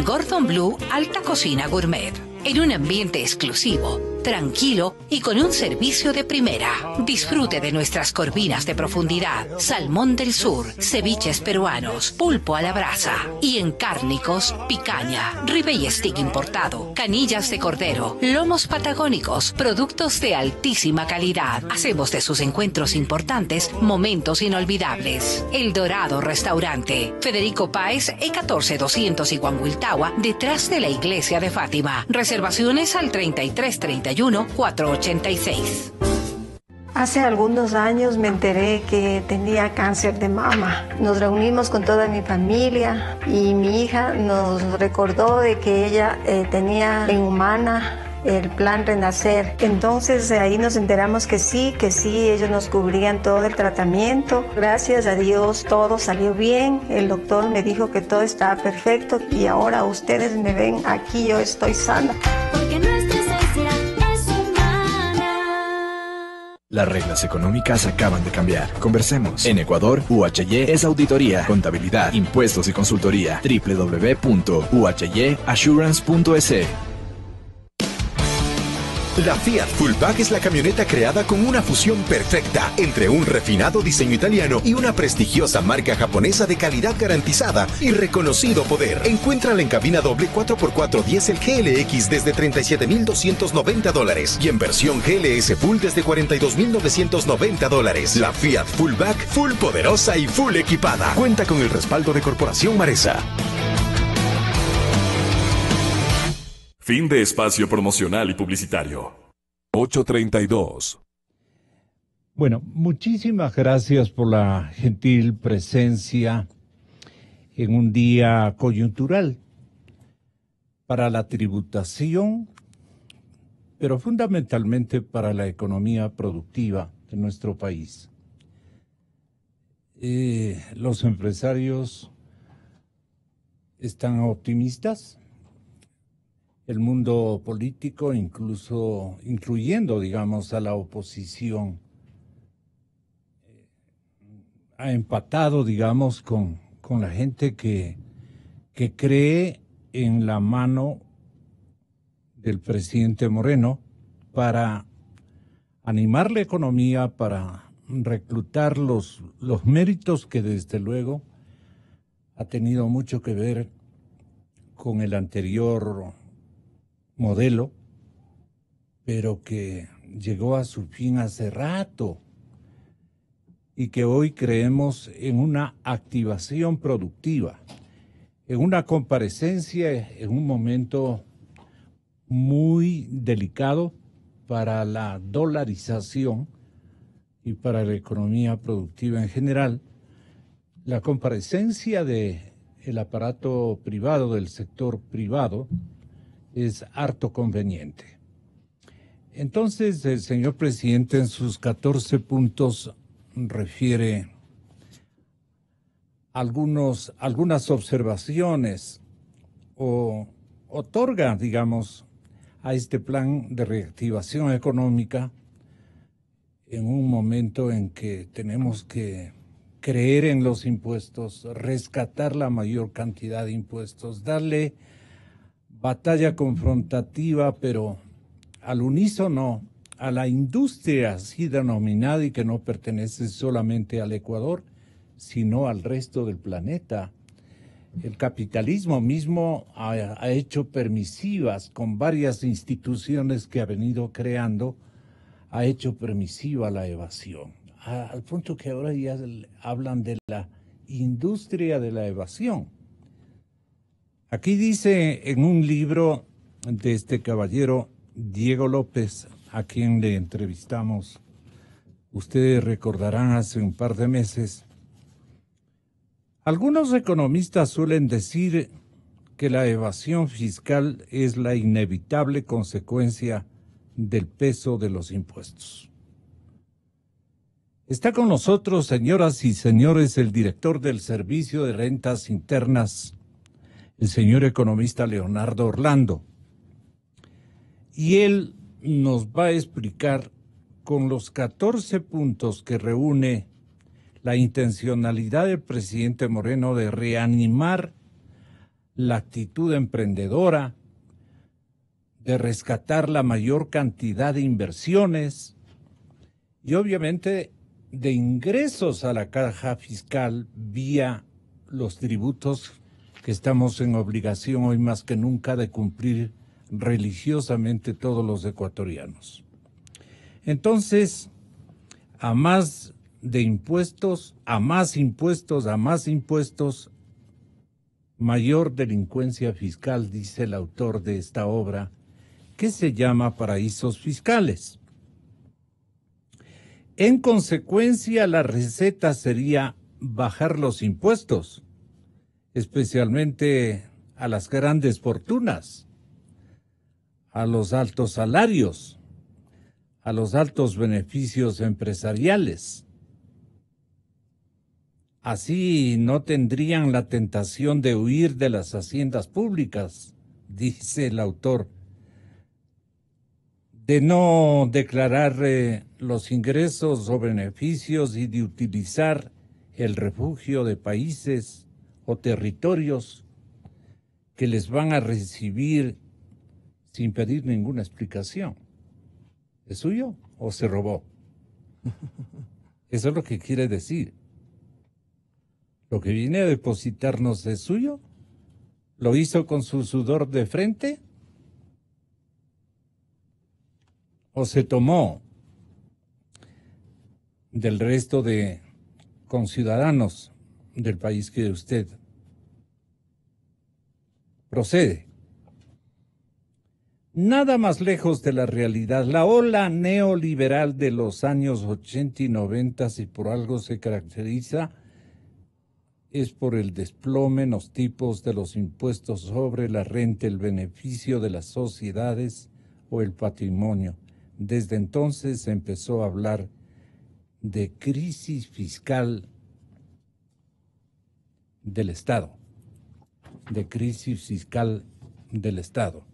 Gordon Blue Alta Cocina Gourmet. En un ambiente exclusivo, tranquilo y con un servicio de primera. Disfrute de nuestras corvinas de profundidad, salmón del sur, ceviches peruanos, pulpo a la brasa y en cárnicos, picaña, ribeye stick importado, canillas de cordero, lomos patagónicos, productos de altísima calidad. Hacemos de sus encuentros importantes momentos inolvidables. El Dorado Restaurante, Federico Páez, E14200 Iguanguiltagua, detrás de la iglesia de Fátima. Reservaciones al 3331-486. Hace algunos años me enteré que tenía cáncer de mama. Nos reunimos con toda mi familia y mi hija nos recordó de que ella tenía en Humana el plan Renacer. Entonces ahí nos enteramos que sí, ellos nos cubrían todo el tratamiento. Gracias a Dios todo salió bien. El doctor me dijo que todo estaba perfecto y ahora ustedes me ven aquí, yo estoy sana. Porque nuestra esencia es humana. Las reglas económicas acaban de cambiar. Conversemos. En Ecuador, UHY es auditoría, contabilidad, impuestos y consultoría. www.uhyassurance.es. La Fiat Fullback es la camioneta creada con una fusión perfecta entre un refinado diseño italiano y una prestigiosa marca japonesa de calidad garantizada y reconocido poder. Encuéntrala en cabina doble 4x4 diésel GLX desde $32,290 y en versión GLS Full desde $42,990. La Fiat Fullback, full poderosa y full equipada. Cuenta con el respaldo de Corporación Maresa. Fin de espacio promocional y publicitario. 8:32. Bueno, muchísimas gracias por la gentil presencia en un día coyuntural para la tributación, pero fundamentalmente para la economía productiva de nuestro país. Los empresarios están optimistas. El mundo político, incluyendo, digamos, a la oposición, ha empatado, digamos, con la gente que cree en la mano del presidente Moreno para animar la economía, para reclutar los méritos que desde luego ha tenido mucho que ver con el anterior modelo, pero que llegó a su fin hace rato y que hoy creemos en una activación productiva, en una comparecencia en un momento muy delicado para la dolarización y para la economía productiva en general. La comparecencia del aparato privado, del sector privado, es harto conveniente. Entonces, el señor presidente en sus 14 puntos refiere algunas observaciones o otorga, digamos, a este plan de reactivación económica en un momento en que tenemos que creer en los impuestos, rescatar la mayor cantidad de impuestos, darle batalla confrontativa, pero al unísono, a la industria así denominada y que no pertenece solamente al Ecuador, sino al resto del planeta. El capitalismo mismo ha hecho permisivas con varias instituciones que ha venido creando, ha hecho permisiva la evasión, al punto que ahora ya hablan de la industria de la evasión. Aquí dice en un libro de este caballero Diego López, a quien le entrevistamos, ustedes recordarán hace un par de meses, algunos economistas suelen decir que la evasión fiscal es la inevitable consecuencia del peso de los impuestos. Está con nosotros, señoras y señores, el director del Servicio de Rentas Internas, el señor economista Leonardo Orlando. Y él nos va a explicar con los 14 puntos que reúne la intencionalidad del presidente Moreno de reanimar la actitud emprendedora, de rescatar la mayor cantidad de inversiones y obviamente de ingresos a la caja fiscal vía los tributos que estamos en obligación hoy más que nunca de cumplir religiosamente todos los ecuatorianos. Entonces, a más de impuestos, a más impuestos, a más impuestos, mayor delincuencia fiscal, dice el autor de esta obra, que se llama Paraísos Fiscales. En consecuencia, la receta sería bajar los impuestos, especialmente a las grandes fortunas, a los altos salarios, a los altos beneficios empresariales. Así no tendrían la tentación de huir de las haciendas públicas, dice el autor, de no declarar los ingresos o beneficios y de utilizar el refugio de países o territorios que les van a recibir sin pedir ninguna explicación. ¿Es suyo o se robó? Eso es lo que quiere decir. Lo que viene a depositarnos es suyo. ¿Lo hizo con su sudor de frente? ¿O se tomó del resto de conciudadanos del país que usted procede? Nada más lejos de la realidad. La ola neoliberal de los años 80 y 90, si por algo se caracteriza, es por el desplome en los tipos de los impuestos sobre la renta, el beneficio de las sociedades o el patrimonio. Desde entonces se empezó a hablar de crisis fiscal del Estado, de crisis fiscal del Estado.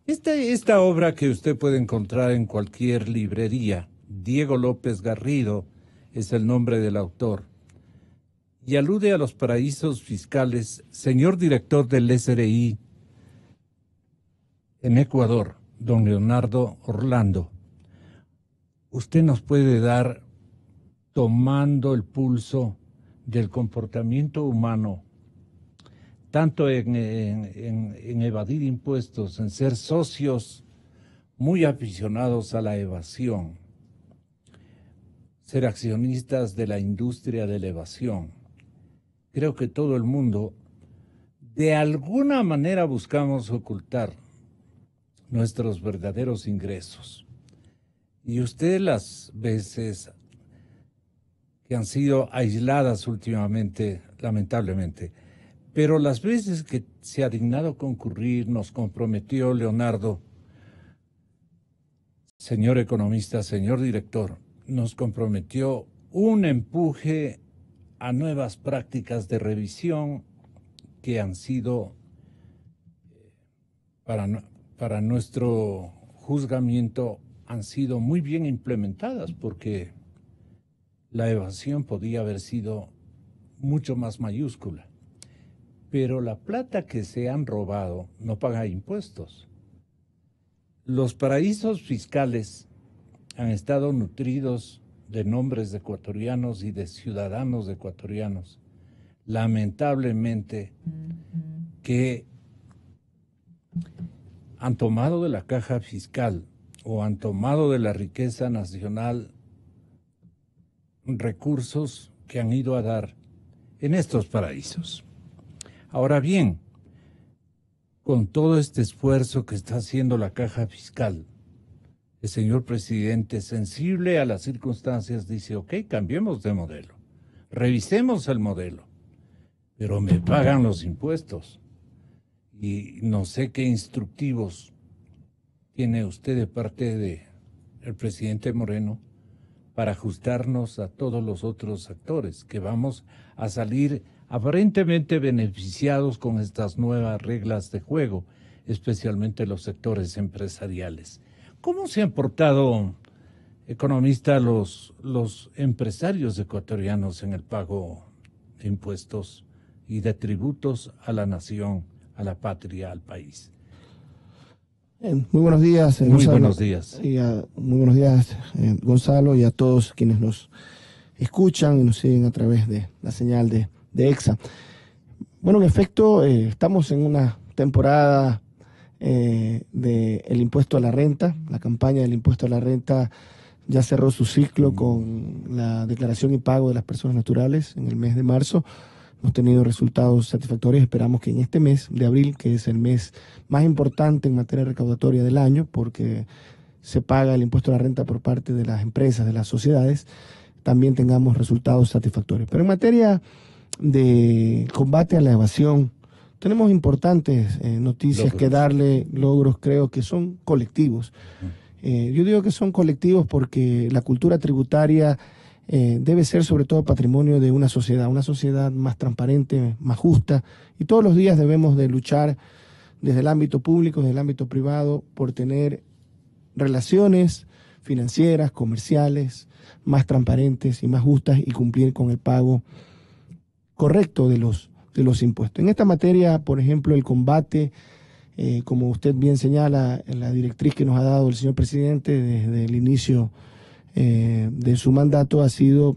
Esta obra que usted puede encontrar en cualquier librería, Diego López Garrido es el nombre del autor, y alude a los paraísos fiscales. Señor director del SRI en Ecuador, don Leonardo Orlando, usted nos puede dar, tomando el pulso del comportamiento humano, tanto en evadir impuestos, en ser socios muy aficionados a la evasión, ser accionistas de la industria de la evasión. Creo que todo el mundo, de alguna manera, buscamos ocultar nuestros verdaderos ingresos. Y usted, las veces que han sido aisladas últimamente, lamentablemente, pero las veces que se ha dignado concurrir, nos comprometió Leonardo, señor economista, señor director, nos comprometió un empuje a nuevas prácticas de revisión que han sido, para nuestro juzgamiento, han sido muy bien implementadas, porque la evasión podía haber sido mucho más mayúscula. Pero la plata que se han robado no paga impuestos. Los paraísos fiscales han estado nutridos de nombres de ecuatorianos y de ciudadanos ecuatorianos, lamentablemente, que han tomado de la caja fiscal o han tomado de la riqueza nacional recursos que han ido a dar en estos paraísos. Ahora bien, con todo este esfuerzo que está haciendo la caja fiscal, el señor presidente, sensible a las circunstancias, dice, ok, cambiemos de modelo, revisemos el modelo, pero me pagan los impuestos. Y no sé qué instructivos tiene usted de parte del presidente Moreno para ajustarnos a todos los otros actores, que vamos a salir aparentemente beneficiados con estas nuevas reglas de juego, especialmente los sectores empresariales. ¿Cómo se han portado, economista, los empresarios ecuatorianos en el pago de impuestos y de tributos a la nación, a la patria, al país. Muy buenos días, Muy Gonzalo. buenos días. Muy buenos días, Gonzalo, y a todos quienes nos escuchan y nos siguen a través de la señal de EXA. Bueno, en efecto, estamos en una temporada del impuesto a la renta. La campaña del impuesto a la renta ya cerró su ciclo con la declaración y pago de las personas naturales en el mes de marzo. Hemos tenido resultados satisfactorios. Esperamos que en este mes de abril, que es el mes más importante en materia recaudatoria del año, porque se paga el impuesto a la renta por parte de las empresas, de las sociedades, también tengamos resultados satisfactorios. Pero en materia de combate a la evasión, tenemos importantes noticias que darle, logros creo que son colectivos. Yo digo que son colectivos porque la cultura tributaria debe ser sobre todo patrimonio de una sociedad más transparente, más justa, y todos los días debemos de luchar desde el ámbito público, desde el ámbito privado, por tener relaciones financieras, comerciales, más transparentes y más justas y cumplir con el pago correcto de los impuestos. En esta materia, por ejemplo, el combate, como usted bien señala, en la directriz que nos ha dado el señor presidente desde el inicio de su mandato ha sido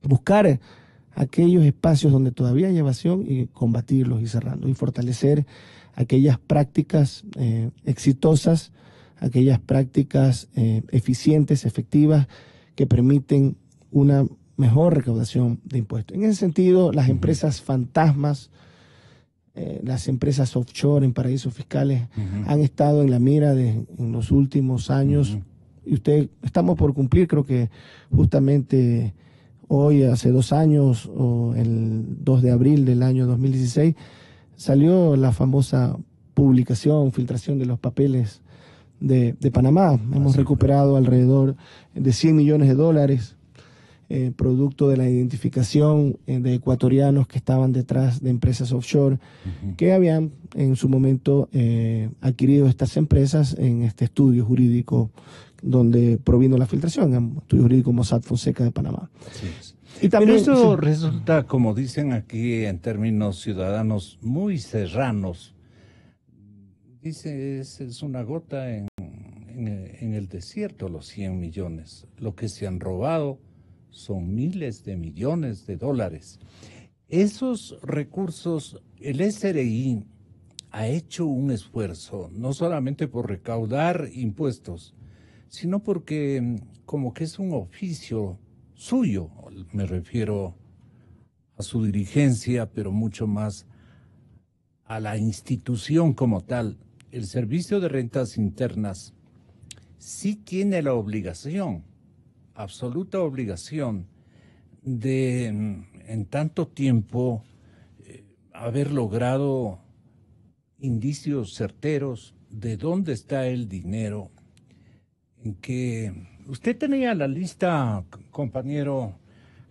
buscar aquellos espacios donde todavía hay evasión y combatirlos y cerrando y fortalecer aquellas prácticas exitosas, aquellas prácticas eficientes, efectivas, que permiten una mejor recaudación de impuestos. En ese sentido, las empresas fantasmas, las empresas offshore en paraísos fiscales han estado en la mira en los últimos años. Y estamos por cumplir, creo que justamente hoy, hace 2 años, o el 2 de abril del año 2016, salió la famosa filtración de los papeles de Panamá. Hemos recuperado alrededor de $100 millones, producto de la identificación de ecuatorianos que estaban detrás de empresas offshore que habían en su momento adquirido estas empresas en este estudio jurídico donde provino la filtración, en estudio jurídico Mossack Fonseca de Panamá. Sí. Y también, pero esto resulta, como dicen aquí en términos ciudadanos, muy serranos. Dice, es una gota en el desierto, los 100 millones. Lo que se han robado son miles de millones de dólares. Esos recursos, el SRI ha hecho un esfuerzo, no solamente por recaudar impuestos, sino porque como que es un oficio suyo, me refiero a su dirigencia, pero mucho más a la institución como tal. El Servicio de Rentas Internas sí tiene la obligación, absoluta obligación, de en tanto tiempo haber logrado indicios certeros de dónde está el dinero. En que usted tenía la lista, compañero,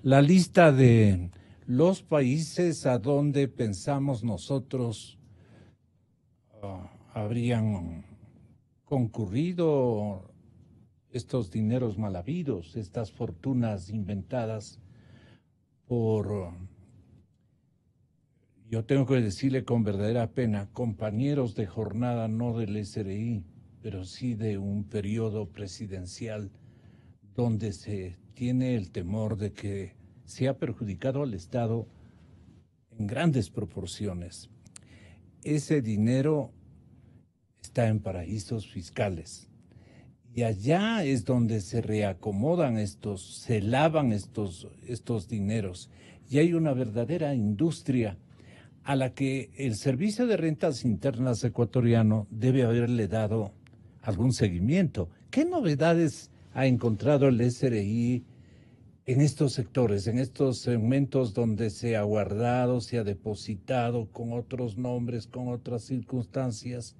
la lista de los países a donde pensamos nosotros habrían concurrido estos dineros mal habidos, estas fortunas inventadas por, yo tengo que decirle con verdadera pena, compañeros de jornada no del SRI, pero sí de un periodo presidencial donde se tiene el temor de que se ha perjudicado al Estado en grandes proporciones. Ese dinero está en paraísos fiscales y allá es donde se reacomodan se lavan estos dineros, y hay una verdadera industria a la que el Servicio de Rentas Internas ecuatoriano debe haberle dado algún seguimiento. ¿Qué novedades ha encontrado el SRI en estos sectores, en estos segmentos donde se ha guardado, se ha depositado con otros nombres, con otras circunstancias,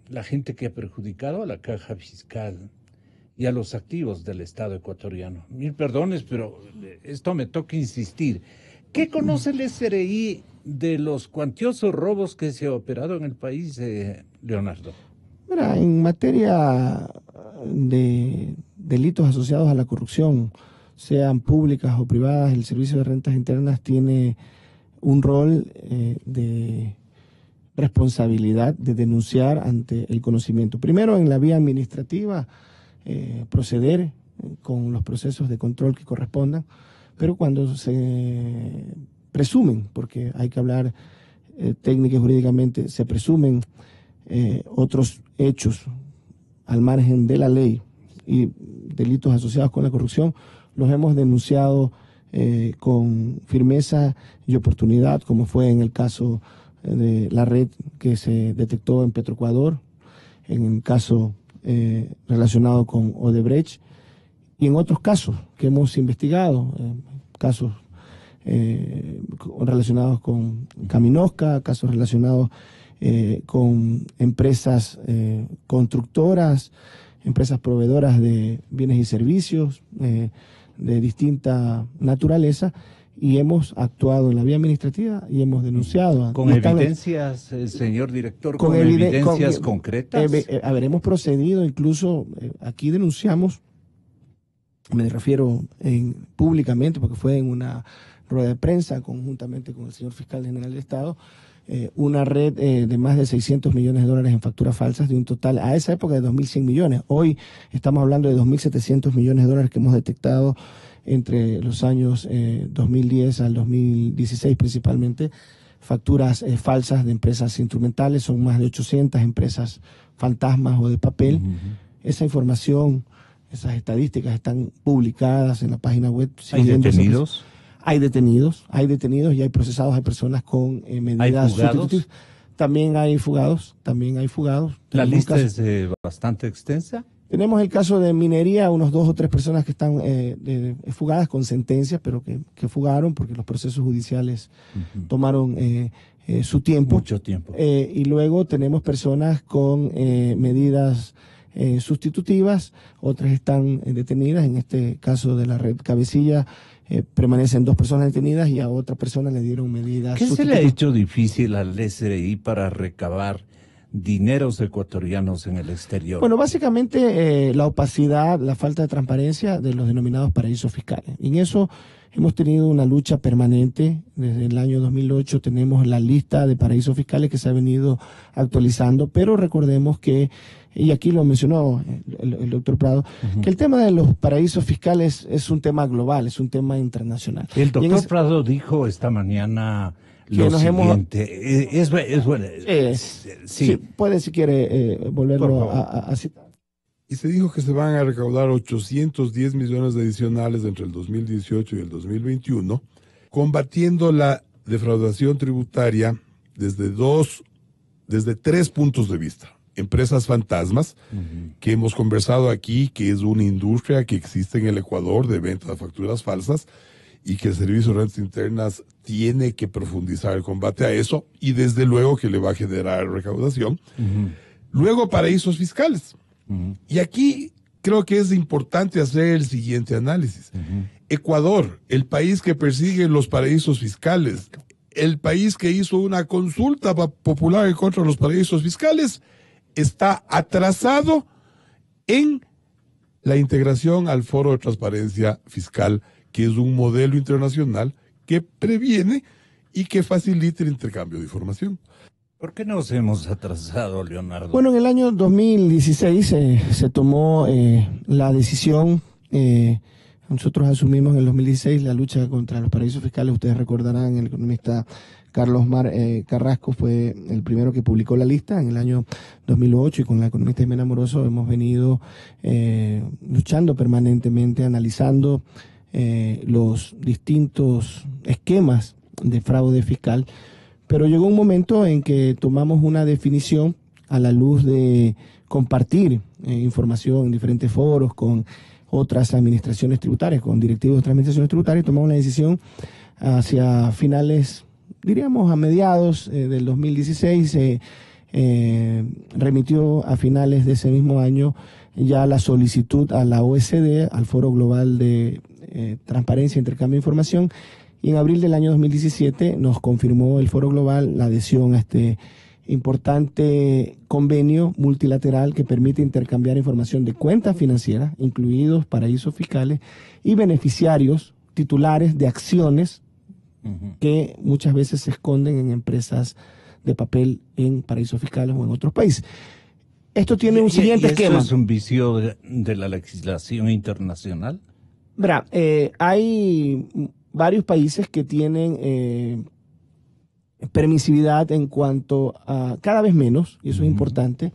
la gente que ha perjudicado a la caja fiscal y a los activos del Estado ecuatoriano? Mil perdones, pero esto me toca insistir. ¿Qué conoce el SRI de los cuantiosos robos que se ha operado en el país, Leonardo? Mira, en materia de delitos asociados a la corrupción, sean públicas o privadas, el Servicio de Rentas Internas tiene un rol de responsabilidad de denunciar ante el conocimiento. Primero, en la vía administrativa, proceder con los procesos de control que correspondan, pero cuando se presumen, porque hay que hablar técnica y jurídicamente, se presumen otros hechos al margen de la ley y delitos asociados con la corrupción, los hemos denunciado con firmeza y oportunidad, como fue en el caso de la red que se detectó en Petroecuador, en el caso relacionado con Odebrecht y en otros casos que hemos investigado, casos relacionados con Caminosca, casos relacionados con empresas constructoras, empresas proveedoras de bienes y servicios de distinta naturaleza, y hemos actuado en la vía administrativa y hemos denunciado. ¿Con evidencias, señor director, con evidencias concretas? A ver, hemos procedido, incluso aquí denunciamos, me refiero públicamente, porque fue en una rueda de prensa conjuntamente con el señor fiscal general del Estado, una red de más de 600 millones de dólares en facturas falsas, de un total a esa época de 2.100 millones. Hoy estamos hablando de 2.700 millones de dólares que hemos detectado entre los años 2010 al 2016 principalmente, facturas falsas de empresas instrumentales. Son más de 800 empresas fantasmas o de papel. Esa información, esas estadísticas están publicadas en la página web. ¿Hay detenidos? Hay detenidos y hay procesados, hay personas con medidas sustitutivas. También hay fugados. ¿La lista es bastante extensa? Tenemos el caso de minería, unos 2 o 3 personas que están fugadas con sentencias, pero que fugaron porque los procesos judiciales tomaron su tiempo. Mucho tiempo. Y luego tenemos personas con medidas sustitutivas, otras están detenidas. En este caso de la red Cabecilla, permanecen 2 personas detenidas y a otra persona le dieron medidas ¿Qué sustitutivas. se le ha hecho difícil al SRI para recabar dineros ecuatorianos en el exterior? Bueno, básicamente la opacidad, la falta de transparencia de los denominados paraísos fiscales. Y en eso hemos tenido una lucha permanente. Desde el año 2008 tenemos la lista de paraísos fiscales que se ha venido actualizando, pero recordemos que, y aquí lo mencionó el doctor Prado, que el tema de los paraísos fiscales es un tema global, es un tema internacional. El doctor Prado dijo esta mañana lo siguiente. Es bueno. Sí, puede, si quiere, volverlo a citar. Y se dijo que se van a recaudar 810 millones adicionales entre el 2018 y el 2021, combatiendo la defraudación tributaria desde 3 puntos de vista. Empresas fantasmas, que hemos conversado aquí, que es una industria que existe en el Ecuador de venta de facturas falsas, y que el Servicio de Rentas Internas tiene que profundizar el combate a eso, y desde luego que le va a generar recaudación. Luego, paraísos fiscales. Y aquí creo que es importante hacer el siguiente análisis. Ecuador, el país que persigue los paraísos fiscales, el país que hizo una consulta popular en contra de los paraísos fiscales, está atrasado en la integración al Foro de Transparencia Fiscal, que es un modelo internacional que previene y que facilita el intercambio de información. ¿Por qué nos hemos atrasado, Leonardo? Bueno, en el año 2016 se tomó la decisión, nosotros asumimos en el 2016 la lucha contra los paraísos fiscales. Ustedes recordarán, el economista Carlos Carrasco fue el primero que publicó la lista en el año 2008, y con la economista Jimena Amoroso hemos venido luchando permanentemente, analizando los distintos esquemas de fraude fiscal. Pero llegó un momento en que tomamos una definición a la luz de compartir información en diferentes foros con otras administraciones tributarias, con directivos de otras administraciones tributarias. Tomamos una decisión hacia finales, diríamos a mediados del 2016, se remitió a finales de ese mismo año ya la solicitud a la OECD, al Foro Global de Transparencia e Intercambio de Información, y en abril del año 2017 nos confirmó el Foro Global la adhesión a este importante convenio multilateral que permite intercambiar información de cuentas financieras, incluidos paraísos fiscales, y beneficiarios titulares de acciones que muchas veces se esconden en empresas de papel en paraísos fiscales o en otros países. Esto tiene un siguiente esquema. ¿Esto es un vicio de la legislación internacional? Verá, hay varios países que tienen permisividad en cuanto a, cada vez menos, y eso es importante,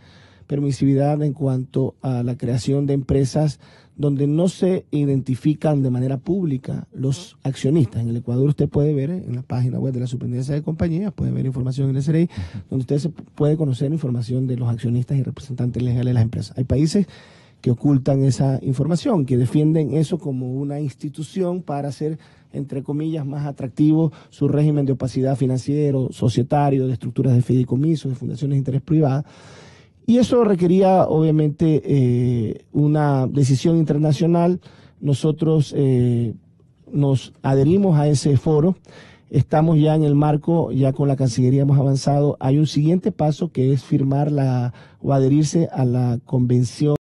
permisividad en cuanto a la creación de empresas donde no se identifican de manera pública los accionistas. En el Ecuador usted puede ver en la página web de la Superintendencia de Compañías, puede ver información en el SRI, donde usted se puede conocer información de los accionistas y representantes legales de las empresas. Hay países que ocultan esa información, que defienden eso como una institución para hacer, entre comillas, más atractivo su régimen de opacidad financiero, societario, de estructuras de fideicomiso, de fundaciones de interés privada. Y eso requería, obviamente, una decisión internacional. Nosotros nos adherimos a ese foro. Estamos ya en el marco, ya con la Cancillería hemos avanzado. Hay un siguiente paso que es firmar o adherirse a la Convención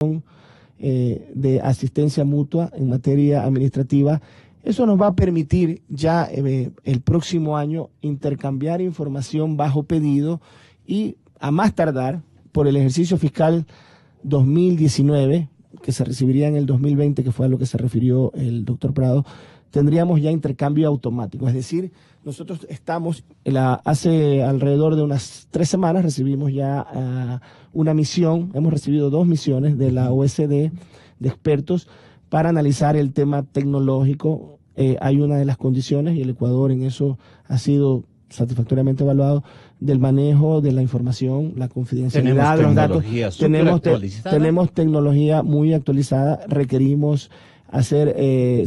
de asistencia mutua en materia administrativa. Eso nos va a permitir ya el próximo año intercambiar información bajo pedido y a más tardar por el ejercicio fiscal 2019, que se recibiría en el 2020, que fue a lo que se refirió el doctor Prado, tendríamos ya intercambio automático. Es decir, nosotros estamos, hace alrededor de unas 3 semanas recibimos ya una misión, hemos recibido 2 misiones de la OECD de expertos para analizar el tema tecnológico. Hay una de las condiciones, y el Ecuador en eso ha sido satisfactoriamente evaluado, del manejo de la información, la confidencialidad de los datos. Tenemos tecnología muy actualizada, requerimos hacer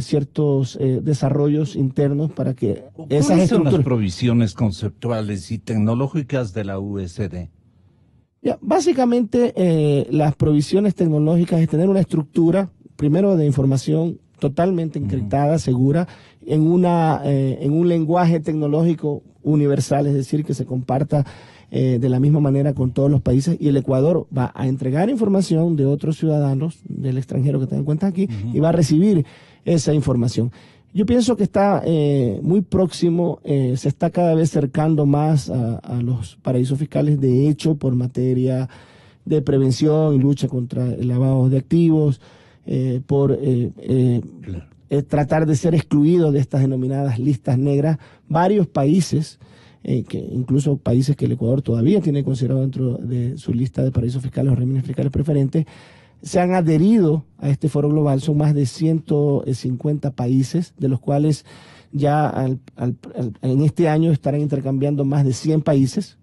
ciertos desarrollos internos para que esas ¿Cuáles son las estructuras... provisiones conceptuales y tecnológicas de la USD? Básicamente las provisiones tecnológicas es tener una estructura, primero de información totalmente encriptada, segura, en un lenguaje tecnológico universal, es decir, que se comparta de la misma manera con todos los países, y el Ecuador va a entregar información de otros ciudadanos del extranjero que tengan cuenta aquí y va a recibir esa información. Yo pienso que está muy próximo, se está cada vez acercando más a los paraísos fiscales, de hecho, por materia de prevención y lucha contra el lavado de activos, por tratar de ser excluidos de estas denominadas listas negras. Varios países, que incluso países que el Ecuador todavía tiene considerado dentro de su lista de paraísos fiscales o regímenes fiscales preferentes, se han adherido a este foro global. Son más de 150 países, de los cuales ya en este año estarán intercambiando más de 100 países,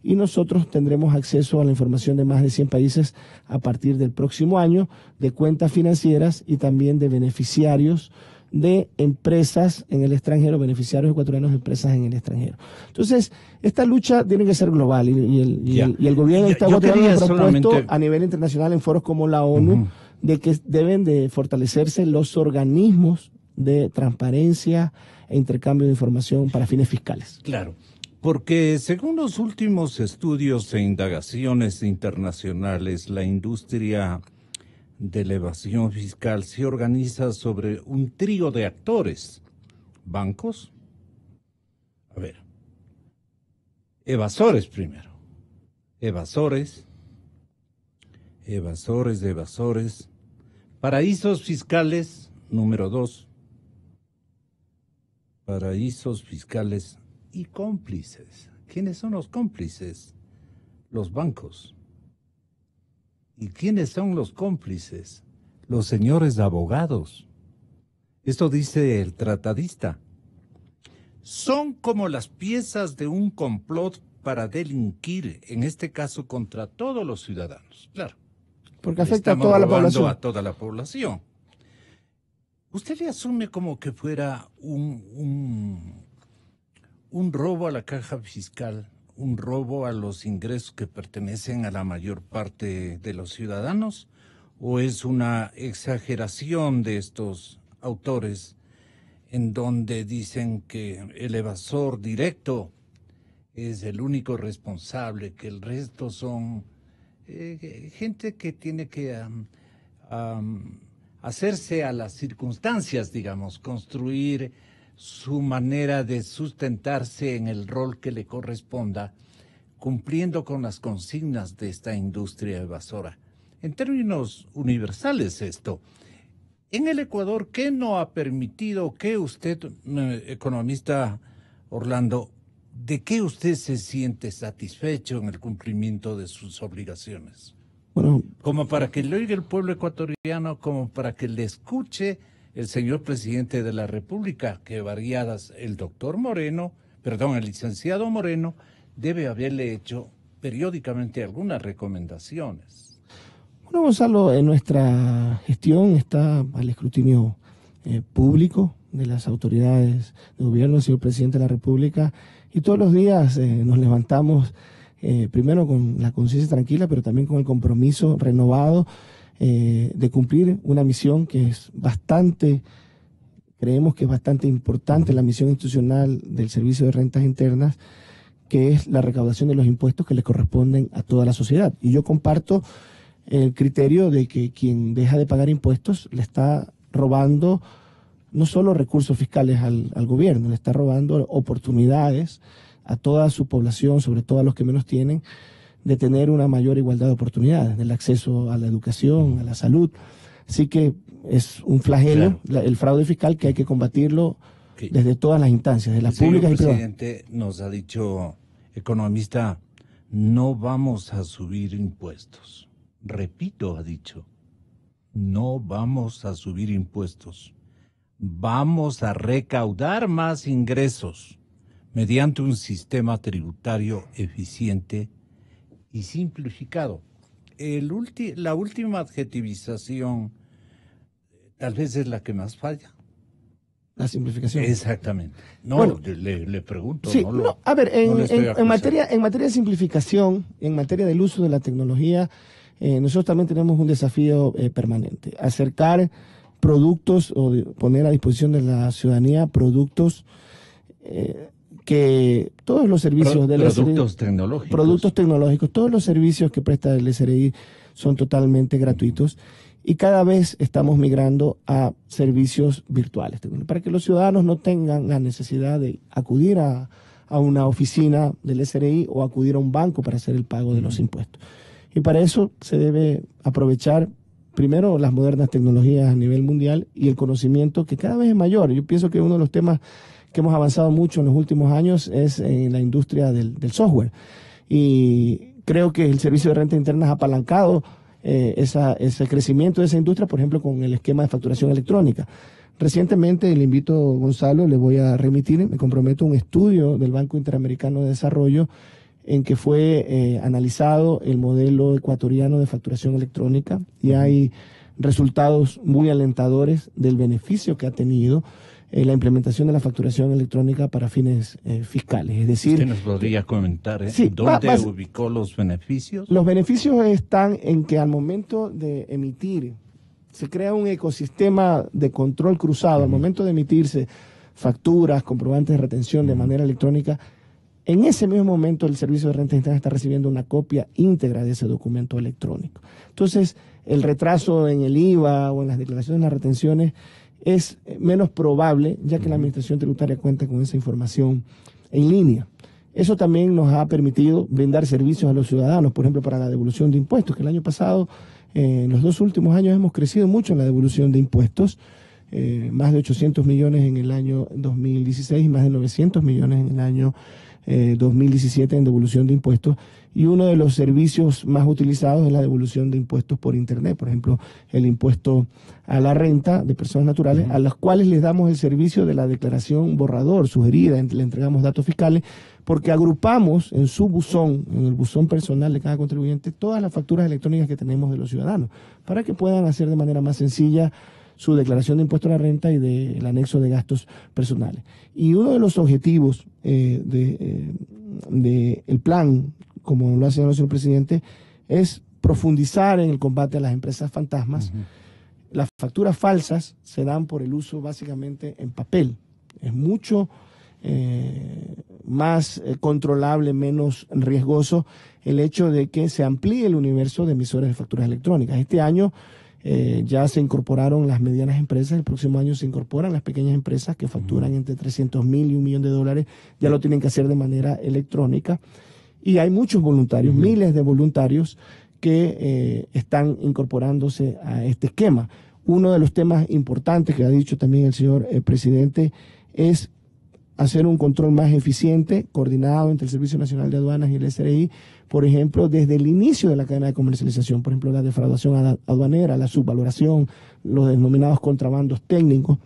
y nosotros tendremos acceso a la información de más de 100 países a partir del próximo año, de cuentas financieras y también de beneficiarios de empresas en el extranjero, beneficiarios ecuatorianos de empresas en el extranjero. Entonces, esta lucha tiene que ser global, y el gobierno está propuesto a nivel internacional en foros como la ONU, de que deben de fortalecerse los organismos de transparencia e intercambio de información para fines fiscales. Claro, porque según los últimos estudios e indagaciones internacionales, la industria de la evasión fiscal se organiza sobre un trío de actores: bancos, evasores primero, evasores, paraísos fiscales, número 2, paraísos fiscales y cómplices. ¿Quiénes son los cómplices? Los bancos. ¿Y quiénes son los cómplices? Los señores abogados. Esto dice el tratadista. Son como las piezas de un complot para delinquir, en este caso contra todos los ciudadanos. Claro. Porque afecta a toda la población. A toda la población. ¿Usted le asume como que fuera un robo a la caja fiscal, un robo a los ingresos que pertenecen a la mayor parte de los ciudadanos? ¿O es una exageración de estos autores en donde dicen que el evasor directo es el único responsable, que el resto son gente que tiene que hacerse a las circunstancias, digamos, construir su manera de sustentarse en el rol que le corresponda, cumpliendo con las consignas de esta industria evasora. En términos universales esto, en el Ecuador, ¿qué no ha permitido que usted, economista Orlando, de qué usted se siente satisfecho en el cumplimiento de sus obligaciones? Bueno, como para que le oiga el pueblo ecuatoriano, como para que le escuche el señor presidente de la República, que variadas el licenciado Moreno, debe haberle hecho periódicamente algunas recomendaciones. Bueno, Gonzalo, en nuestra gestión está al escrutinio público de las autoridades de gobierno, el señor presidente de la República, y todos los días nos levantamos primero con la conciencia tranquila, pero también con el compromiso renovado de cumplir una misión que es creemos que es bastante importante, la misión institucional del Servicio de Rentas Internas, que es la recaudación de los impuestos que le corresponden a toda la sociedad. Y yo comparto el criterio de que quien deja de pagar impuestos le está robando no solo recursos fiscales al gobierno, le está robando oportunidades a toda su población, sobre todo a los que menos tienen, de tener una mayor igualdad de oportunidades, del acceso a la educación, a la salud. Así que es un flagelo, claro, el fraude fiscal, que hay que combatirlo desde todas las instancias, de las públicas y privadas. El presidente nos ha dicho, economista, no vamos a subir impuestos. Repito, ha dicho, no vamos a subir impuestos. Vamos a recaudar más ingresos mediante un sistema tributario eficiente y simplificado. La última adjetivización tal vez es la que más falla. La simplificación. Exactamente. No, bueno, le pregunto. Sí, a ver, en materia de simplificación, en materia del uso de la tecnología, nosotros también tenemos un desafío permanente. Acercar productos o poner a disposición de la ciudadanía productos que todos los servicios del productos tecnológicos, todos los servicios que presta el SRI son totalmente gratuitos, y cada vez estamos migrando a servicios virtuales, para que los ciudadanos no tengan la necesidad de acudir a una oficina del SRI o acudir a un banco para hacer el pago de los impuestos. Y para eso se debe aprovechar primero las modernas tecnologías a nivel mundial y el conocimiento, que cada vez es mayor. Yo pienso que uno de los temas que hemos avanzado mucho en los últimos años es en la industria del software. Y creo que el Servicio de Rentas Internas ha apalancado ese crecimiento de esa industria, por ejemplo, con el esquema de facturación electrónica. Recientemente, le invito, Gonzalo, le voy a remitir, me comprometo, un estudio del Banco Interamericano de Desarrollo en que fue analizado el modelo ecuatoriano de facturación electrónica, y hay resultados muy alentadores del beneficio que ha tenido la implementación de la facturación electrónica para fines fiscales. Es decir, ¿usted nos podría comentar sí, dónde ubicó los beneficios? Los beneficios están en que al momento de emitir se crea un ecosistema de control cruzado. Al momento de emitirse facturas, comprobantes de retención de manera electrónica, en ese mismo momento el Servicio de Rentas Internas está recibiendo una copia íntegra de ese documento electrónico. Entonces, el retraso en el IVA o en las declaraciones de las retenciones es menos probable, ya que la Administración Tributaria cuenta con esa información en línea. Eso también nos ha permitido brindar servicios a los ciudadanos, por ejemplo, para la devolución de impuestos, que el año pasado, en los 2 últimos años, hemos crecido mucho en la devolución de impuestos, más de 800 millones en el año 2016 y más de 900 millones en el año 2017 en devolución de impuestos, y uno de los servicios más utilizados es la devolución de impuestos por Internet, por ejemplo, el impuesto a la renta de personas naturales, a las cuales les damos el servicio de la declaración borrador sugerida, le entregamos datos fiscales, porque agrupamos en su buzón, en el buzón personal de cada contribuyente, todas las facturas electrónicas que tenemos de los ciudadanos, para que puedan hacer de manera más sencilla su declaración de impuesto a la renta y del anexo de gastos personales. Y uno de los objetivos del plan, como lo ha señalado el señor presidente, es profundizar en el combate a las empresas fantasmas. Las facturas falsas se dan por el uso básicamente en papel. Es mucho más controlable, menos riesgoso el hecho de que se amplíe el universo de emisores de facturas electrónicas. Este año ya se incorporaron las medianas empresas, el próximo año se incorporan las pequeñas empresas que facturan entre 300,000 y $1,000,000, ya lo tienen que hacer de manera electrónica. Y hay muchos voluntarios, miles de voluntarios que están incorporándose a este esquema. Uno de los temas importantes que ha dicho también el señor presidente es hacer un control más eficiente, coordinado entre el Servicio Nacional de Aduanas y el SRI, por ejemplo, desde el inicio de la cadena de comercialización, por ejemplo, la defraudación aduanera, la subvaloración, los denominados contrabandos técnicos.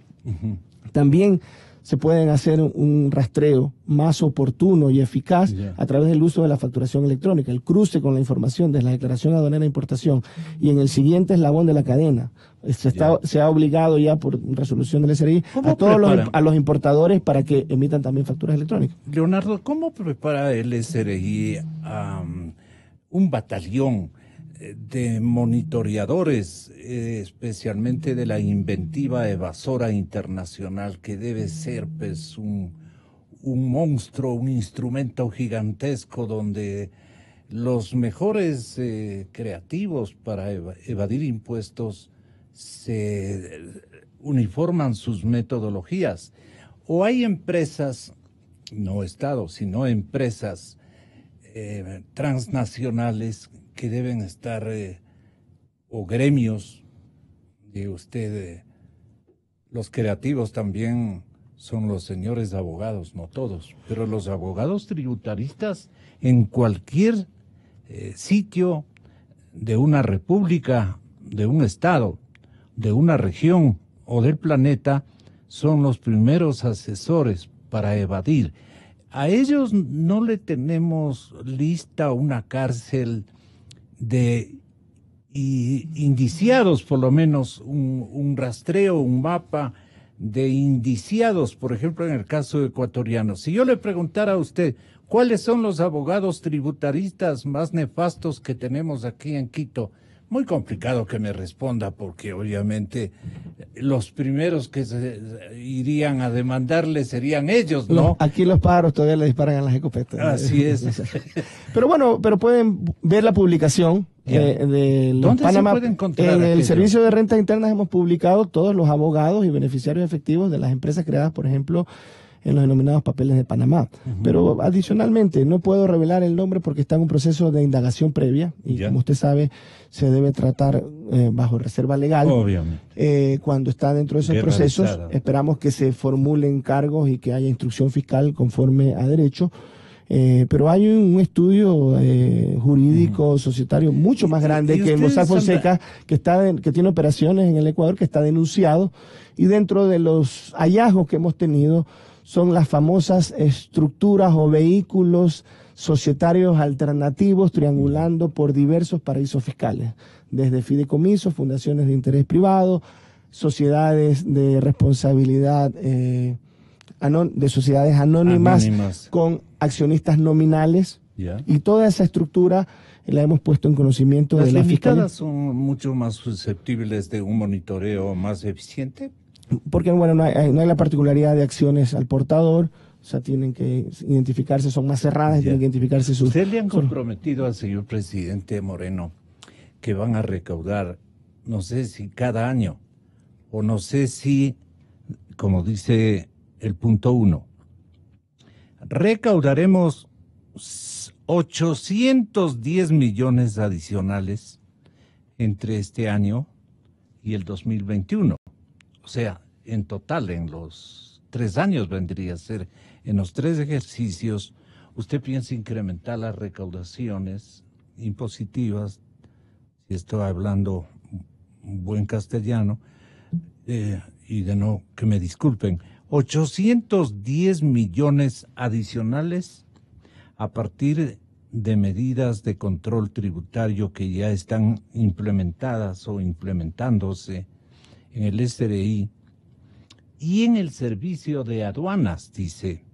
También se pueden hacer un rastreo más oportuno y eficaz a través del uso de la facturación electrónica, el cruce con la información de la declaración aduanera de importación y en el siguiente eslabón de la cadena. Se ha obligado ya por resolución del SRI a todos los importadores para que emitan también facturas electrónicas. Leonardo, ¿cómo prepara el SRI un batallón de monitoreadores, especialmente de la inventiva evasora internacional, que debe ser pues un monstruo, un instrumento gigantesco donde los mejores creativos para evadir impuestos se uniforman sus metodologías? ¿O hay empresas, no estados, sino empresas transnacionales que deben estar, o gremios de usted, los creativos también son los señores abogados, no todos, pero los abogados tributaristas en cualquier sitio de una república, de un estado, de una región o del planeta, son los primeros asesores para evadir. A ellos no le tenemos lista una cárcel de indiciados, por lo menos un rastreo, un mapa de indiciados, por ejemplo, en el caso ecuatoriano. Si yo le preguntara a usted, ¿cuáles son los abogados tributaristas más nefastos que tenemos aquí en Quito? Muy complicado que me responda, porque obviamente los primeros que irían a demandarle serían ellos, ¿no? Aquí los pájaros todavía le disparan a las escopetas. Así es. Pero bueno, pueden ver la publicación de los ¿Dónde Panamá. se puede encontrar en el aquello? Servicio de Rentas Internas hemos publicado todos los abogados y beneficiarios efectivos de las empresas creadas, por ejemplo, en los denominados papeles de Panamá. Pero adicionalmente, no puedo revelar el nombre porque está en un proceso de indagación previa y como usted sabe, se debe tratar bajo reserva legal. Obviamente. Cuando está dentro de esos procesos, esperamos que se formulen cargos y que haya instrucción fiscal conforme a derecho. Pero hay un estudio jurídico, societario, mucho más grande que Mossack Fonseca, que tiene operaciones en el Ecuador, que está denunciado, y dentro de los hallazgos que hemos tenido son las famosas estructuras o vehículos societarios alternativos triangulando por diversos paraísos fiscales, desde fideicomisos, fundaciones de interés privado, sociedades de responsabilidad de sociedades anónimas con accionistas nominales, y toda esa estructura la hemos puesto en conocimiento de la Fiscalía. ¿Las limitadas son mucho más susceptibles de un monitoreo más eficiente? Porque bueno, no hay la particularidad de acciones al portador, o sea, tienen que identificarse, son más cerradas, tienen que identificarse sus... ¿Usted le han comprometido al señor presidente Moreno que van a recaudar, no sé si cada año, o no sé si, como dice el punto 1, recaudaremos 810 millones adicionales entre este año y el 2021? O sea, en total, en los 3 años vendría a ser, en los 3 ejercicios, usted piensa incrementar las recaudaciones impositivas, si estoy hablando buen castellano, y de no, que me disculpen, 810 millones adicionales a partir de medidas de control tributario que ya están implementadas o implementándose en el SRI y en el servicio de aduanas, dice.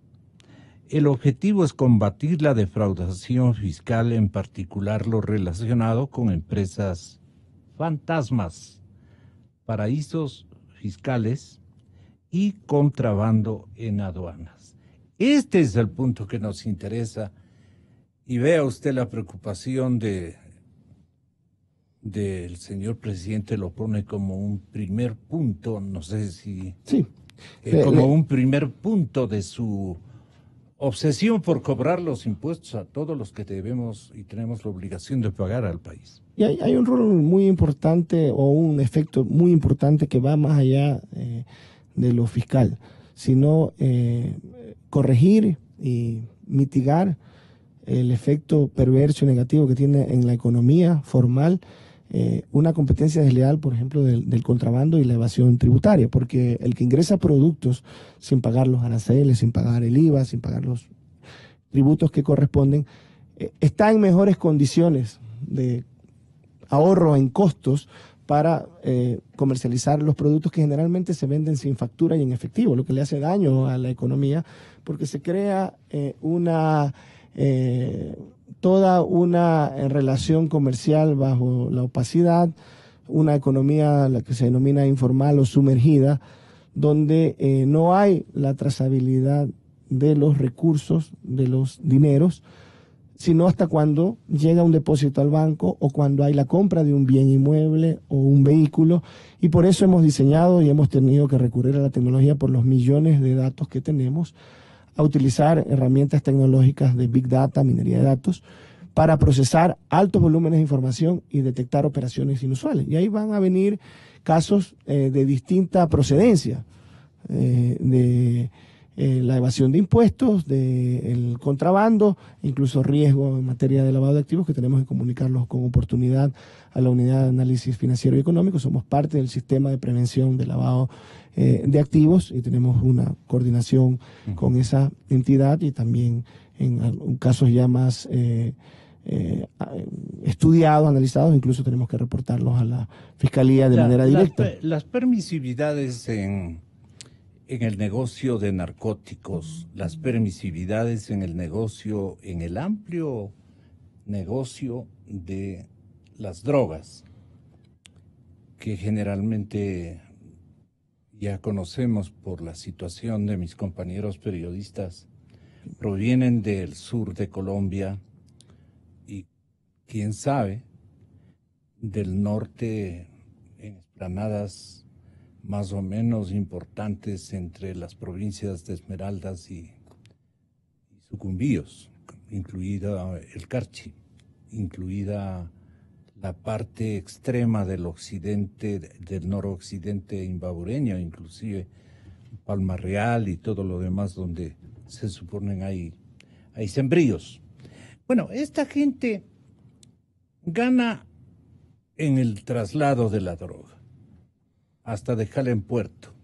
El objetivo es combatir la defraudación fiscal, en particular lo relacionado con empresas fantasmas, paraísos fiscales y contrabando en aduanas. Este es el punto que nos interesa. Y vea usted la preocupación del señor presidente, lo pone como un primer punto, no sé si... Sí. Como un primer punto de su obsesión por cobrar los impuestos a todos los que debemos y tenemos la obligación de pagar al país. Y hay un rol muy importante o un efecto muy importante que va más allá de lo fiscal, sino corregir y mitigar el efecto perverso y negativo que tiene en la economía formal una competencia desleal, por ejemplo, del contrabando y la evasión tributaria, porque el que ingresa productos sin pagar los aranceles, sin pagar el IVA, sin pagar los tributos que corresponden, está en mejores condiciones de ahorro en costos para comercializar los productos que generalmente se venden sin factura y en efectivo, lo que le hace daño a la economía, porque se crea toda una relación comercial bajo la opacidad, una economía la que se denomina informal o sumergida, donde no hay la trazabilidad de los recursos, de los dineros, sino hasta cuando llega un depósito al banco o cuando hay la compra de un bien inmueble o un vehículo. Y por eso hemos diseñado y hemos tenido que recurrir a la tecnología por los millones de datos que tenemos, a utilizar herramientas tecnológicas de Big Data, minería de datos, para procesar altos volúmenes de información y detectar operaciones inusuales. Y ahí van a venir casos de distinta procedencia, de la evasión de impuestos, del contrabando, incluso riesgo en materia de lavado de activos, que tenemos que comunicarlos con oportunidad a la Unidad de Análisis Financiero y Económico. Somos parte del sistema de prevención de lavado de activos y tenemos una coordinación con esa entidad, y también en casos ya más estudiados, analizados, incluso tenemos que reportarlos a la Fiscalía de manera directa. Las permisividades en el negocio de narcóticos, las permisividades en el negocio, en el amplio negocio de las drogas, que generalmente ya conocemos por la situación de mis compañeros periodistas, provienen del sur de Colombia y, quién sabe, del norte, en esplanadas más o menos importantes entre las provincias de Esmeraldas y Sucumbíos, incluida el Carchi, incluida la parte extrema del occidente, del noroccidente imbabureño, inclusive Palma Real y todo lo demás donde se suponen hay sembríos. Bueno, esta gente gana en el traslado de la droga, hasta dejarla en puerto.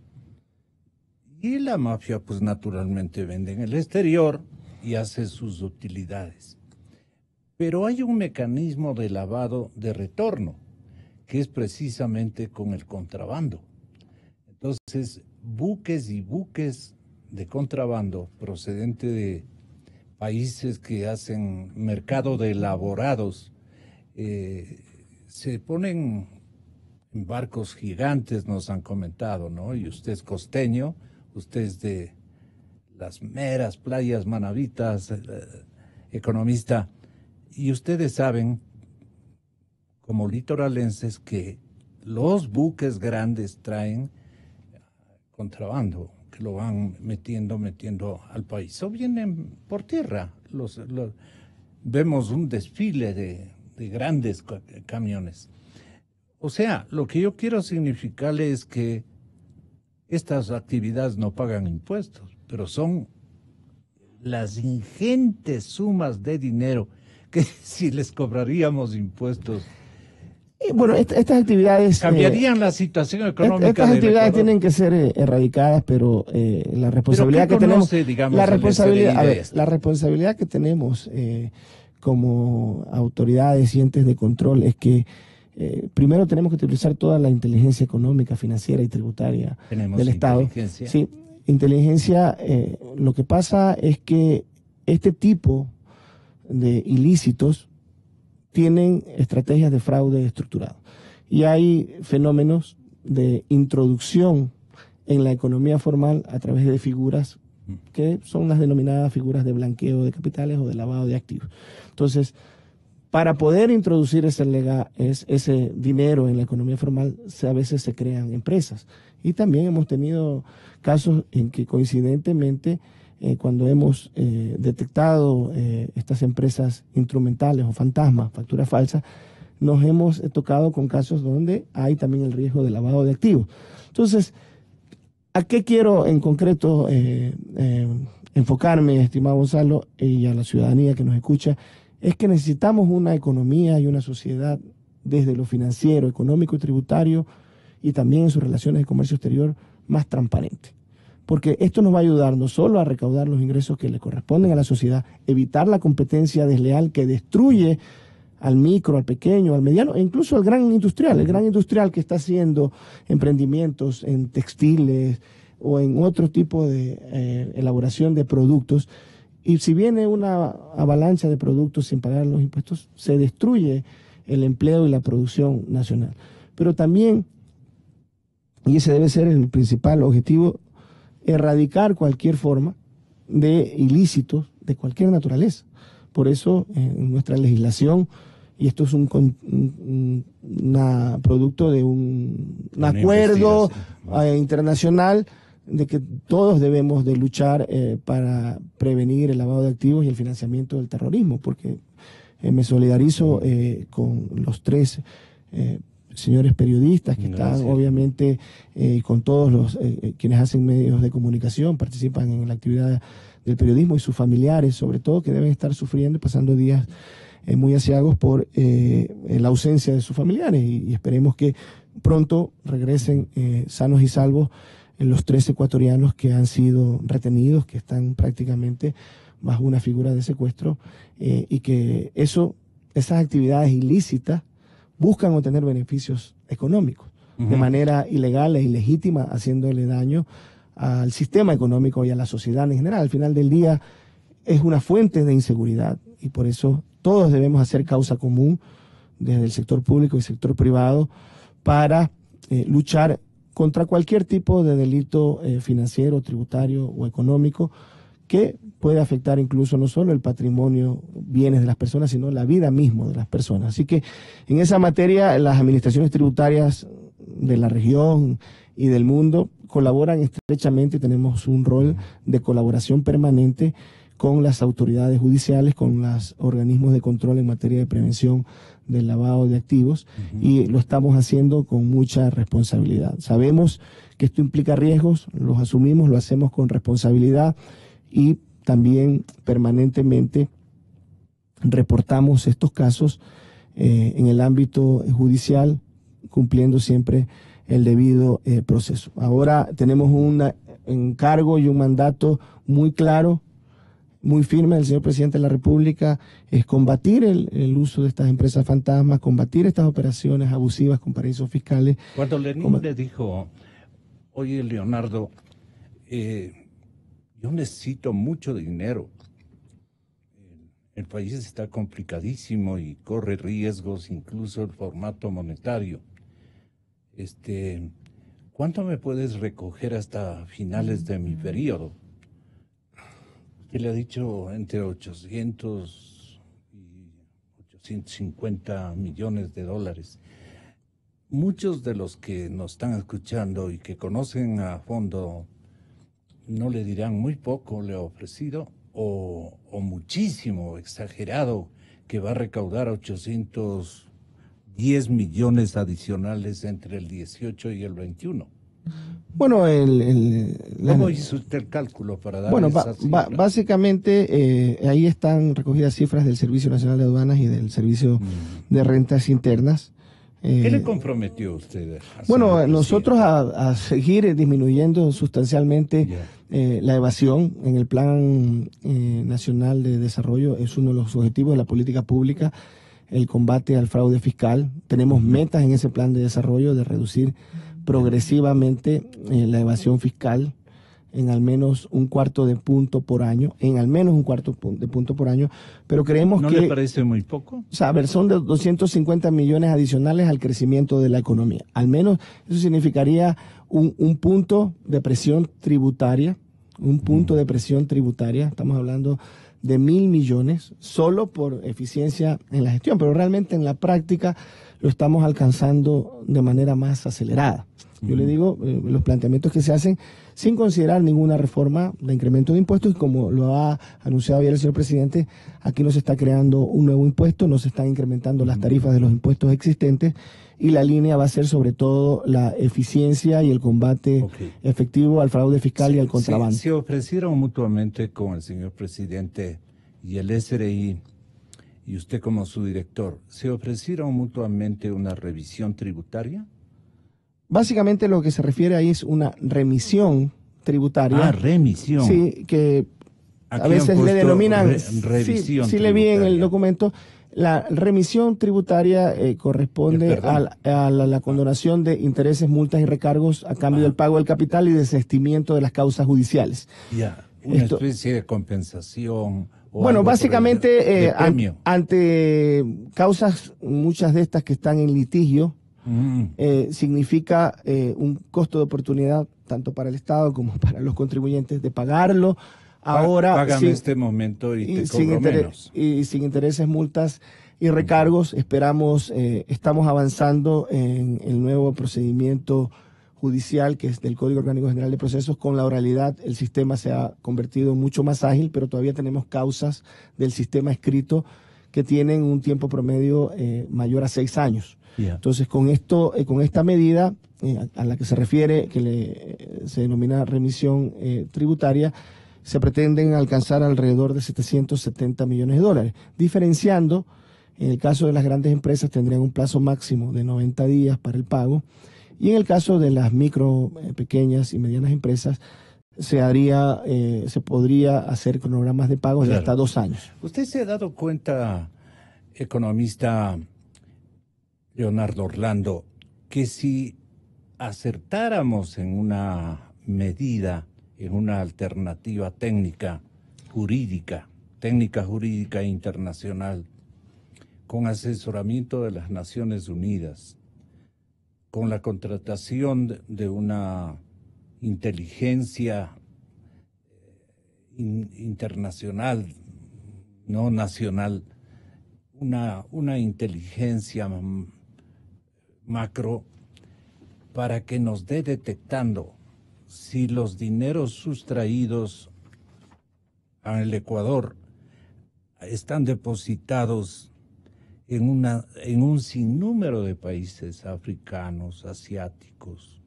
Y la mafia, pues naturalmente vende en el exterior y hace sus utilidades. Pero hay un mecanismo de lavado de retorno, que es precisamente con el contrabando. Entonces, buques y buques de contrabando procedente de países que hacen mercado de elaborados, se ponen en barcos gigantes, nos han comentado, ¿no? Y usted es costeño, usted es de las meras playas manavitas, economista, y ustedes saben, como litoralenses, que los buques grandes traen contrabando, que lo van metiendo al país, o vienen por tierra. Vemos un desfile de grandes camiones. O sea, lo que yo quiero significarle es que estas actividades no pagan impuestos, pero son las ingentes sumas de dinero que si les cobraríamos impuestos, bueno, estas actividades cambiarían la situación económica. Estas actividades tienen que ser erradicadas, pero la responsabilidad que tenemos, digamos, la responsabilidad que tenemos como autoridades y entes de control es que primero tenemos que utilizar toda la inteligencia económica, financiera y tributaria del Estado. Sí, inteligencia. Lo que pasa es que este tipo de ilícitos tienen estrategias de fraude estructurado. Y hay fenómenos de introducción en la economía formal a través de figuras que son las denominadas figuras de blanqueo de capitales o de lavado de activos. Entonces, para poder introducir ese dinero en la economía formal, a veces se crean empresas. Y también hemos tenido casos en que coincidentemente, cuando hemos detectado estas empresas instrumentales o fantasmas, facturas falsas, nos hemos tocado con casos donde hay también el riesgo de lavado de activos. Entonces, ¿a qué quiero en concreto enfocarme, estimado Gonzalo, y a la ciudadanía que nos escucha? Es que necesitamos una economía y una sociedad desde lo financiero, económico y tributario, y también en sus relaciones de comercio exterior, más transparente. Porque esto nos va a ayudar no solo a recaudar los ingresos que le corresponden a la sociedad, evitar la competencia desleal que destruye al micro, al pequeño, al mediano e incluso al gran industrial. El gran industrial que está haciendo emprendimientos en textiles o en otro tipo de elaboración de productos. Y si viene una avalancha de productos sin pagar los impuestos, se destruye el empleo y la producción nacional. Pero también, y ese debe ser el principal objetivo, erradicar cualquier forma de ilícitos de cualquier naturaleza. Por eso, en nuestra legislación, y esto es un producto de un acuerdo internacional, de que todos debemos de luchar para prevenir el lavado de activos y el financiamiento del terrorismo, porque me solidarizo con los tres señores periodistas que están obviamente con todos los quienes hacen medios de comunicación, participan en la actividad del periodismo y sus familiares, sobre todo, que deben estar sufriendo y pasando días muy aciagos por la ausencia de sus familiares, y esperemos que pronto regresen sanos y salvos los 3 ecuatorianos que han sido retenidos, que están prácticamente bajo una figura de secuestro, y que esas actividades ilícitas buscan obtener beneficios económicos de manera ilegal e ilegítima, haciéndole daño al sistema económico y a la sociedad en general. Al final del día es una fuente de inseguridad, y por eso todos debemos hacer causa común desde el sector público y sector privado para luchar contra cualquier tipo de delito financiero, tributario o económico que puede afectar incluso no solo el patrimonio, bienes de las personas, sino la vida misma de las personas. Así que en esa materia las administraciones tributarias de la región y del mundo colaboran estrechamente y tenemos un rol de colaboración permanente con las autoridades judiciales, con los organismos de control en materia de prevención del lavado de activos, y lo estamos haciendo con mucha responsabilidad. Sabemos que esto implica riesgos, los asumimos, lo hacemos con responsabilidad, y también permanentemente reportamos estos casos en el ámbito judicial, cumpliendo siempre el debido proceso. Ahora tenemos un encargo y un mandato muy claro, muy firme del señor presidente de la República, es combatir el uso de estas empresas fantasmas, combatir estas operaciones abusivas con paraísos fiscales. Cuando Lenin le dijo, oye Leonardo, yo necesito mucho dinero, el país está complicadísimo y corre riesgos, incluso el formato monetario, ¿cuánto me puedes recoger hasta finales de mi periodo? Él ha dicho entre 800 y 850 millones de dólares. Muchos de los que nos están escuchando y que conocen a fondo no le dirán muy poco le ha ofrecido o muchísimo, exagerado, que va a recaudar 810 millones adicionales entre el 18 y el 21. Bueno, ¿cómo hizo usted el cálculo para dar esa cifra? Básicamente ahí están recogidas cifras del Servicio Nacional de Aduanas y del Servicio de Rentas Internas. ¿Qué le comprometió usted? Bueno, nosotros a seguir disminuyendo sustancialmente la evasión en el Plan Nacional de Desarrollo. Es uno de los objetivos de la política pública, el combate al fraude fiscal. Tenemos metas en ese plan de desarrollo de reducir progresivamente la evasión fiscal en al menos un cuarto de punto por año, pero creemos que... ¿No le parece muy poco? O sea, a ver, son de 250 millones adicionales al crecimiento de la economía. Al menos eso significaría un punto de presión tributaria un punto de presión tributaria. Estamos hablando de 1.000 millones solo por eficiencia en la gestión, pero realmente en la práctica lo estamos alcanzando de manera más acelerada. Yo le digo, los planteamientos que se hacen sin considerar ninguna reforma de incremento de impuestos, y como lo ha anunciado ayer el señor presidente, aquí no se está creando un nuevo impuesto, no se están incrementando las tarifas de los impuestos existentes, y la línea va a ser sobre todo la eficiencia y el combate efectivo al fraude fiscal y al contrabando. Se ofrecieron mutuamente con el señor presidente y el SRI, y usted como su director, ¿se ofrecieron mutuamente una revisión tributaria? Básicamente lo que se refiere ahí es una remisión tributaria. Remisión. Sí, que Aquí a veces le denominan, revisión sí le vi en el documento, la remisión tributaria corresponde a la condonación de intereses, multas y recargos a cambio del pago del capital y desistimiento de las causas judiciales. Ya, una especie de compensación. Bueno, básicamente ante causas, muchas de estas que están en litigio, significa un costo de oportunidad tanto para el Estado como para los contribuyentes de pagarlo ahora. Págame este momento y te cobro menos. Y sin intereses, multas y recargos. Estamos avanzando en el nuevo procedimiento judicial, que es del Código Orgánico General de Procesos. Con la oralidad el sistema se ha convertido mucho más ágil, pero todavía tenemos causas del sistema escrito que tienen un tiempo promedio mayor a 6 años. Entonces, con esta medida a la que se refiere, que se denomina remisión tributaria, se pretenden alcanzar alrededor de 770 millones de dólares, diferenciando. En el caso de las grandes empresas tendrían un plazo máximo de 90 días para el pago, y en el caso de las micro, pequeñas y medianas empresas se podría hacer cronogramas de pagos de hasta 2 años. ¿Usted se ha dado cuenta, economista Leonardo Orlando, que si acertáramos en una medida, en una alternativa técnica jurídica internacional, con asesoramiento de las Naciones Unidas, con la contratación de una inteligencia internacional, no nacional, una inteligencia macro, para que nos dé detectando si los dineros sustraídos al Ecuador están depositados en un sinnúmero de países africanos, asiáticos,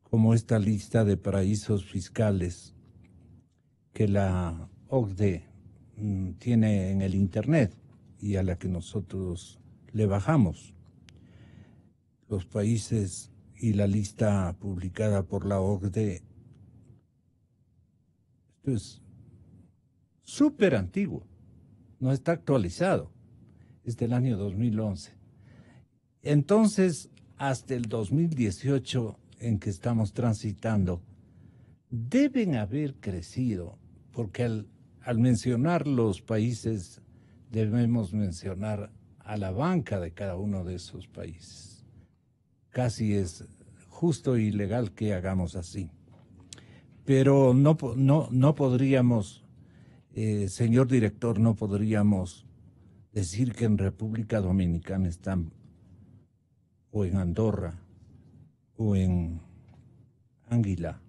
como esta lista de paraísos fiscales que la OCDE tiene en el Internet y a la que nosotros le bajamos. Los países y la lista publicada por la OCDE, esto es súper antiguo, no está actualizado, es del año 2011. Entonces, hasta el 2018 en que estamos transitando, deben haber crecido, porque al mencionar los países debemos mencionar a la banca de cada uno de esos países. Casi es justo e ilegal que hagamos así. Pero no podríamos, señor director, no podríamos decir que en República Dominicana están, o en Andorra, o en Anguila,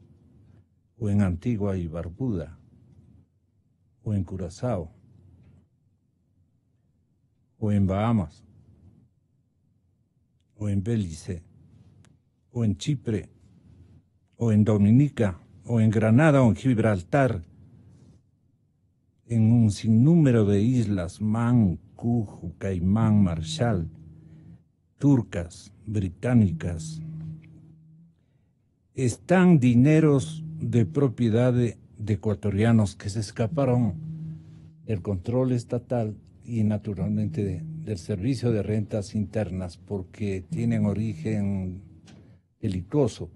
o en Antigua y Barbuda, o en Curazao, o en Bahamas, o en Belice, o en Chipre, o en Dominica, o en Granada, o en Gibraltar, en un sinnúmero de islas, Man, Cujo, Caimán, Marshall, turcas, británicas, están dineros de propiedad de ecuatorianos que se escaparon del control estatal y naturalmente del Servicio de Rentas Internas porque tienen origen delictuoso.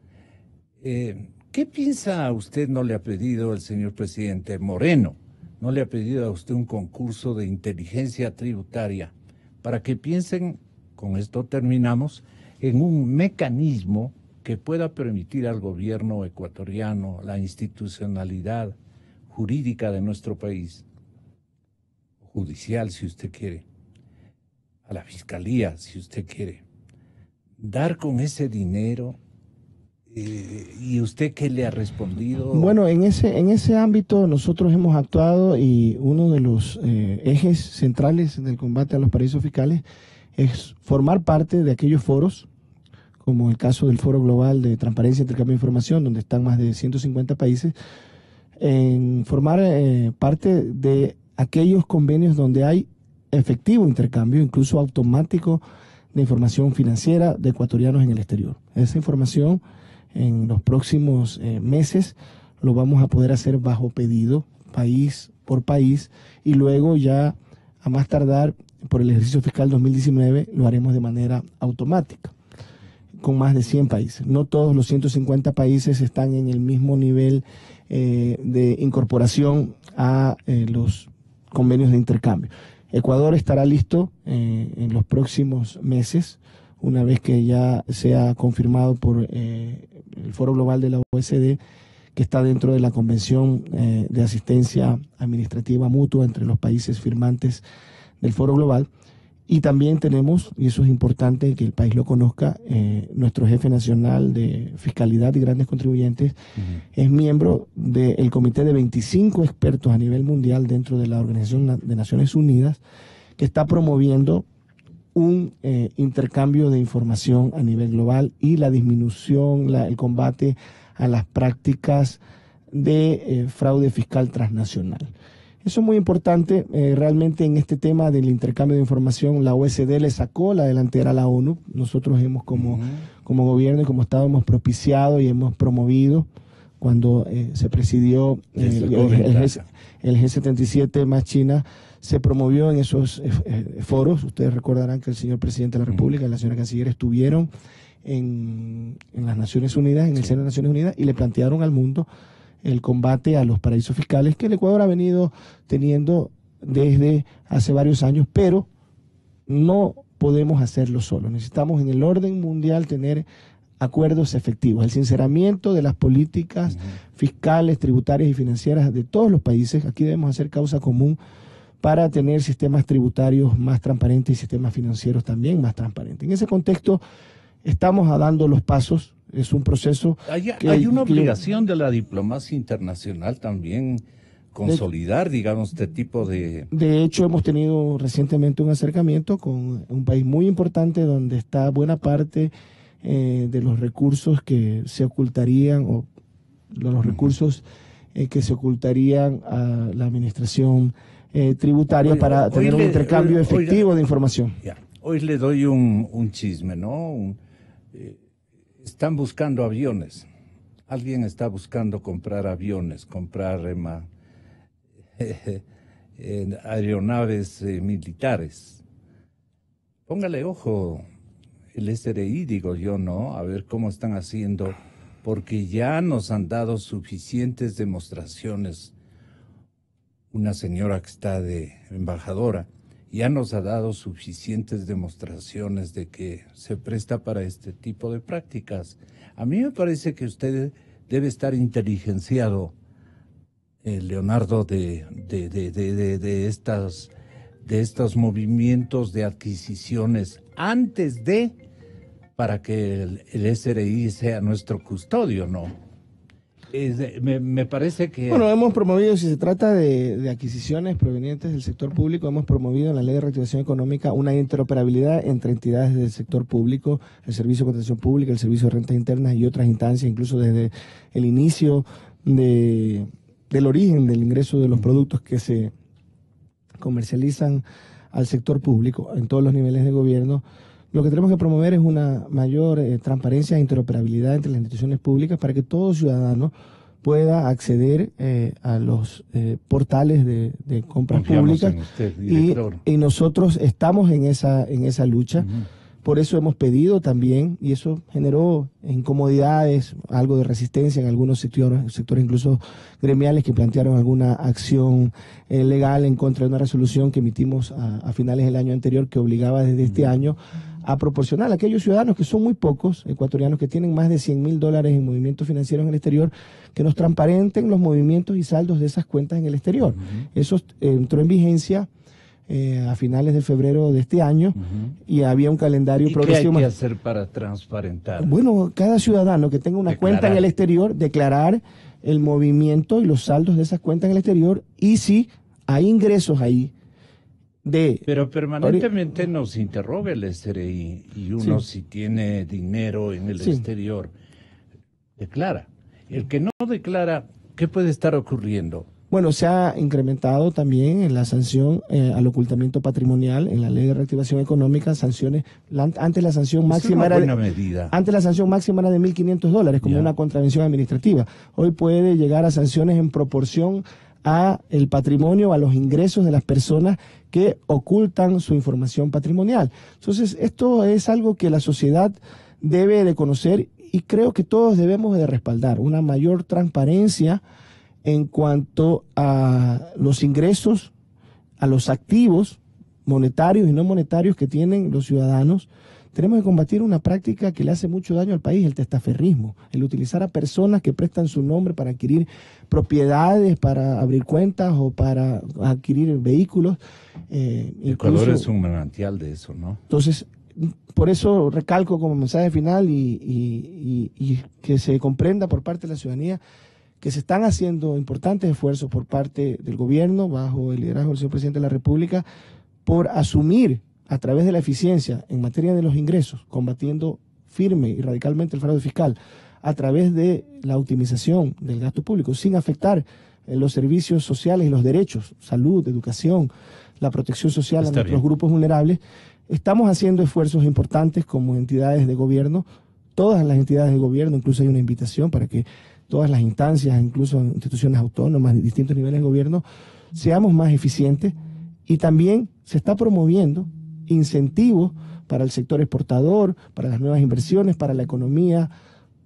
¿Qué piensa usted? ¿No le ha pedido el señor presidente Moreno? ¿No le ha pedido a usted un concurso de inteligencia tributaria para que piensen, con esto terminamos, en un mecanismo que pueda permitir al gobierno ecuatoriano, la institucionalidad jurídica de nuestro país, judicial si usted quiere, a la fiscalía si usted quiere, dar con ese dinero. ¿Y usted qué le ha respondido? Bueno, en ese ámbito nosotros hemos actuado, y uno de los ejes centrales del combate a los paraísos fiscales es formar parte de aquellos foros, como el caso del Foro Global de Transparencia e Intercambio de Información, donde están más de 150 países, en formar parte de aquellos convenios donde hay efectivo intercambio, incluso automático, de información financiera de ecuatorianos en el exterior. Esa información en los próximos meses lo vamos a poder hacer bajo pedido, país por país, y luego ya a más tardar por el ejercicio fiscal 2019 lo haremos de manera automática, con más de 100 países. No todos los 150 países están en el mismo nivel de incorporación a los convenios de intercambio. Ecuador estará listo en los próximos meses, una vez que ya sea confirmado por el Foro Global de la OECD, que está dentro de la Convención de Asistencia Administrativa Mutua entre los países firmantes del Foro Global. Y también tenemos, y eso es importante que el país lo conozca, nuestro jefe nacional de Fiscalidad y Grandes Contribuyentes es miembro del comité de 25 expertos a nivel mundial dentro de la Organización de Naciones Unidas, que está promoviendo un intercambio de información a nivel global y la disminución, el combate a las prácticas de fraude fiscal transnacional. Eso es muy importante. Realmente en este tema del intercambio de información, la OECD le sacó la delantera a la ONU. Nosotros hemos como gobierno y como Estado hemos propiciado y hemos promovido, cuando se presidió el G77 más China, se promovió en esos foros. Ustedes recordarán que el señor presidente de la República y la señora canciller estuvieron en las Naciones Unidas, en el seno de las Naciones Unidas, y le plantearon al mundo el combate a los paraísos fiscales que el Ecuador ha venido teniendo desde hace varios años, pero no podemos hacerlo solo. Necesitamos en el orden mundial tener acuerdos efectivos, el sinceramiento de las políticas fiscales, tributarias y financieras de todos los países. Aquí debemos hacer causa común para tener sistemas tributarios más transparentes y sistemas financieros también más transparentes. En ese contexto estamos dando los pasos. Es un proceso. Hay una obligación de la diplomacia internacional también consolidar, digamos, este tipo de... De hecho, hemos tenido recientemente un acercamiento con un país muy importante donde está buena parte de los recursos que se ocultarían, o los recursos que se ocultarían a la administración tributaria para tener un intercambio efectivo de información. Hoy le doy un chisme, ¿no? Están buscando aviones. Alguien está buscando comprar aviones, comprar aeronaves militares. Póngale ojo, el SRI, digo yo, ¿no? A ver cómo están haciendo, porque ya nos han dado suficientes demostraciones. Una señora que está de embajadora ya nos ha dado suficientes demostraciones de que se presta para este tipo de prácticas. A mí me parece que usted debe estar inteligenciado, Leonardo, de estos movimientos de adquisiciones antes de, para que el SRI sea nuestro custodio, ¿no? Me parece que... Bueno, hemos promovido, si se trata de adquisiciones provenientes del sector público, hemos promovido en la Ley de Reactivación Económica una interoperabilidad entre entidades del sector público, el Servicio de Contratación Pública, el Servicio de Rentas Internas y otras instancias, incluso desde el inicio del origen del ingreso de los productos que se comercializan al sector público en todos los niveles de gobierno. Lo que tenemos que promover es una mayor transparencia e interoperabilidad entre las instituciones públicas para que todo ciudadano pueda acceder a los portales de compras públicas. Y nosotros estamos en esa lucha. Por eso hemos pedido también, y eso generó incomodidades, algo de resistencia en algunos sectores incluso gremiales, que plantearon alguna acción legal en contra de una resolución que emitimos a finales del año anterior, que obligaba desde este año a proporcionar a aquellos ciudadanos, que son muy pocos, ecuatorianos, que tienen más de $100.000 en movimientos financieros en el exterior, que nos transparenten los movimientos y saldos de esas cuentas en el exterior. Eso entró en vigencia a finales de febrero de este año, y había un calendario progresivo. ¿Qué hay que hacer para transparentar? Bueno, cada ciudadano que tenga una cuenta en el exterior, declarar el movimiento y los saldos de esas cuentas en el exterior, y si hay ingresos ahí Pero permanentemente nos interroga el SRI, y uno si tiene dinero en el exterior, declara. El que no declara, ¿qué puede estar ocurriendo? Bueno, se ha incrementado también en la sanción al ocultamiento patrimonial en la Ley de Reactivación Económica, sanciones. Antes la sanción máxima era antes la sanción máxima era de $1.500 como una contravención administrativa. Hoy puede llegar a sanciones en proporción a el patrimonio, a los ingresos de las personas que ocultan su información patrimonial. Entonces, esto es algo que la sociedad debe de conocer, y creo que todos debemos de respaldar una mayor transparencia en cuanto a los ingresos, a los activos monetarios y no monetarios que tienen los ciudadanos. Tenemos que combatir una práctica que le hace mucho daño al país, el testaferrismo, el utilizar a personas que prestan su nombre para adquirir propiedades, para abrir cuentas o para adquirir vehículos. Ecuador es un manantial de eso, ¿no? Entonces, por eso recalco como mensaje final y que se comprenda por parte de la ciudadanía que se están haciendo importantes esfuerzos por parte del gobierno, bajo el liderazgo del señor presidente de la República, por asumir a través de la eficiencia en materia de los ingresos, combatiendo firme y radicalmente el fraude fiscal, a través de la optimización del gasto público, sin afectar los servicios sociales y los derechos, salud, educación, la protección social a nuestros grupos vulnerables. Estamos haciendo esfuerzos importantes como entidades de gobierno, todas las entidades de gobierno, incluso hay una invitación para que todas las instancias, incluso instituciones autónomas de distintos niveles de gobierno, seamos más eficientes, y también se está promoviendo incentivos para el sector exportador, para las nuevas inversiones, para la economía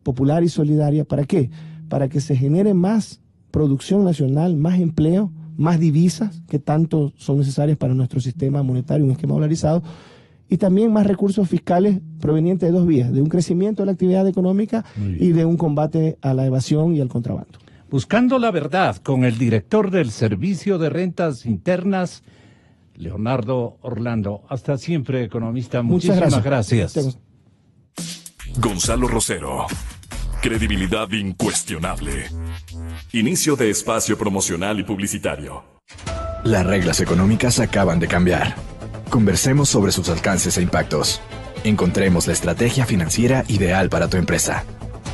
popular y solidaria. ¿Para qué? Para que se genere más producción nacional, más empleo, más divisas que tanto son necesarias para nuestro sistema monetario, un esquema dolarizado, y también más recursos fiscales provenientes de dos vías, de un crecimiento de la actividad económica y de un combate a la evasión y al contrabando. Buscando la verdad con el director del Servicio de Rentas Internas, Leonardo Orlando. Hasta siempre, economista. Muchísimas gracias. Gonzalo Rosero. Credibilidad incuestionable. Inicio de espacio promocional y publicitario. Las reglas económicas acaban de cambiar. Conversemos sobre sus alcances e impactos. Encontremos la estrategia financiera ideal para tu empresa.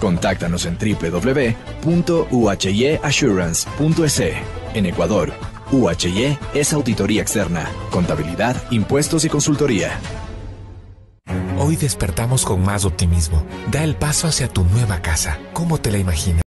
Contáctanos en www.uhyassurance.es. En Ecuador, UHY es auditoría externa, contabilidad, impuestos y consultoría. Hoy despertamos con más optimismo. Da el paso hacia tu nueva casa. ¿Cómo te la imaginas?